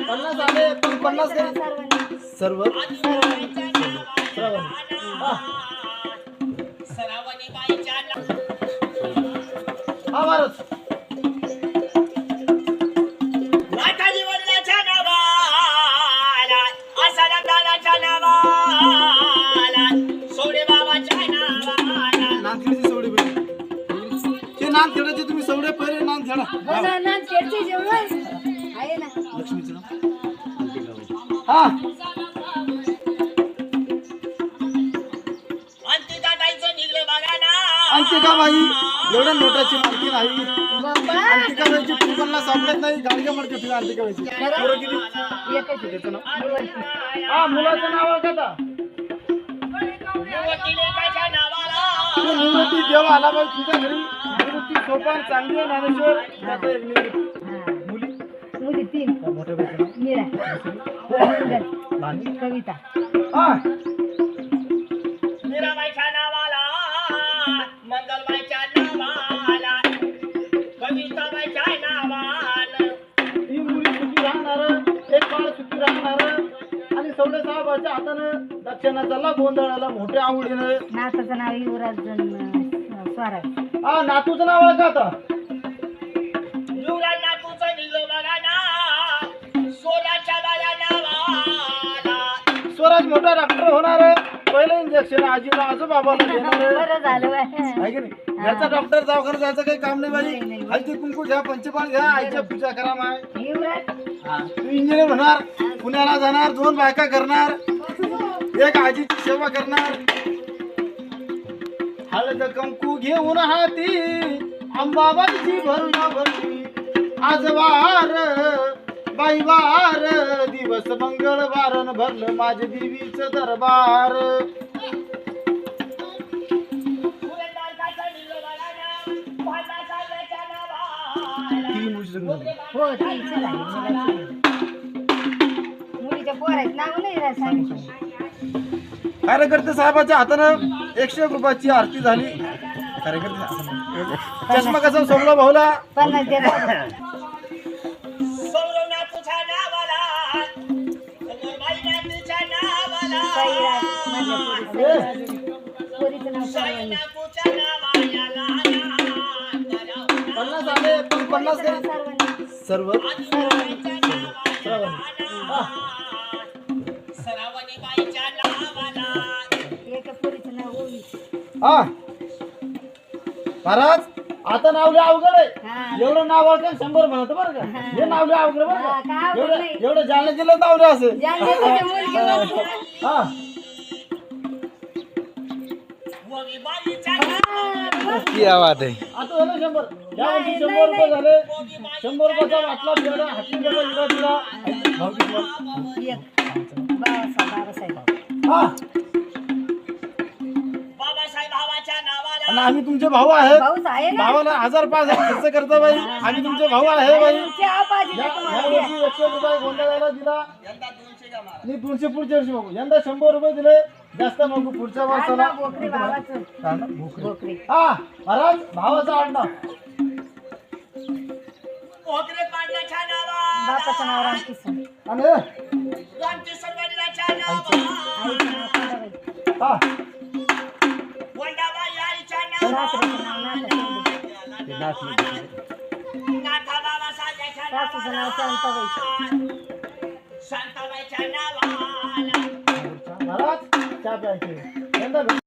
पन्नास आले, 50 द्या. सर्व हा महाराज नाथाजी वडिलांच्या नावाला असा नंदाच्या नावाला सोडे बाबाच्या नावाला नांदखेडची सवडे पहिले ते नांदखेडाचे तुम्ही सवडे पहिले नांदखेडा नांदखेडचे जेवण आहे ना लक्ष्मीचं नाव हा अंतिका ताईचं निघलं बघा ना अंतिकाबाई एवढ्या नोटाची मालकी नाही अंतिकाबाईची कुंपणला सापडत नाही गाडगे मडके फिरा अंतिकाबाईची पोरं किती त्याचं नाव हा मुलाचं नाव आहे का वकिलेकाच्या नावाला निवृत्ती जेव्हा आला बाई तुझ्या घरी निवृत्ती सोपान चांगली ज्ञानेश्वर त्याचं एक निवृत्ती मुली मुली 3 मोठ्या बाईचं नाव मीरा लहान कविता हा मीराबाईच्या नावाला मंगलबाईच्या नावाला कविताबाईच्या नावाला 3 मुली सुखी राहणार एक बाळ सुखी राहणार आणि सवडे साहेबाच्या हातानं दक्षिणाचा गोंधळाला मोठ्या आवडीनं नाताचं नाव युवराज स्वराज हा नातूचं नाव आहे का आता युवराज नातूचं निघलं बघा ना सोन्याच्या बाया नावाला स्वराज मोठा डॉक्टर होणार पहिलं इंजेक्शन आजीला आजोबाबाला देणार बरं झालं बाय. आहे की नाही घरचा डॉक्टर दवाखान्यात जायचं काही काम नाही बाई हळदी कुंकू घ्या पंचपाळ घ्या आईच्या पूजा करा माय युवराज तू इंजिनियर होणार पुण्याला जाणार 2 बायका करणार एक आजीची सेवा करणार हळद कंकू घेऊन हाती अंबाबाईची भरुया भरली आज वार बाई वार दिवस मंगळवार भरलं माझे देवीचं दरबार हो तीच झाली मुलीच्या पोराचं नाव नाही सांगितलं कार्यकर्ते साहेबाच्या हातानं 101 रुपयाची आरती झाली कार्यकर्ते चष्मा कसा सोमला भाऊला 50 देणार सौरवनाथच्या नावाला समोरबाई नाथच्या नावाला पोरीचं नाव साईनाथच्या नावाला 50 आले 50 द्या. सर्व सरावणी बाईच्या नावाला एक पोरीचं नाव ओवी हा महाराज आता नावले अवघड आहे हा. एवढं नाव असेल 100 म्हणत बरं का हे नावले अवघड बरं हा, का काय अवघड एवढं नाही. एवढं जालना जिल्ह्यात नावले असेल जालन्याची मुलगी म्हणते. हा वगी बाईच्या क्या बात है आता झालं 100 या वर्षी 100 रुपये झाले 100 रुपयाचा वाटला फेडा हाती गेला इकडा तिला भाऊ किती? एक बाबासाहेब हा बाबासाहेब भावाच्या नावाला आणि आम्ही तुमचे भाऊ आहेत भाऊच आहे ना भावाला 1000-5,000 खर्च करता बाई आम्ही तुमचे भाऊ आहे बाई तुमच्या आपाजी या वर्षी 100 रुपये गोंधळाला दिला नाही 200 पुढच्या वर्षी बघू यंदा 100 रुपये दिले जास्त मागू पुढच्या वर्षाला भोकरे भावाचं काय ना? भोकरे. भोकरे हा महाराज भावाचा आडनाव भोकरे पाटलाच्या नावाला बापाचं नाव रामकिसन आणि रामकिसन वडिलाच्या नावाला आईचं नाव खंडाबाई हा वंडाबाई आईच्या सासऱ्याचं नाव नावाला नाथाबाई नाथा बाबासाहेबाच्या सासूचं नाव नावाला शांताबाई शांताबाईच्या नावाला महाराज चहा प्यायचे यंदा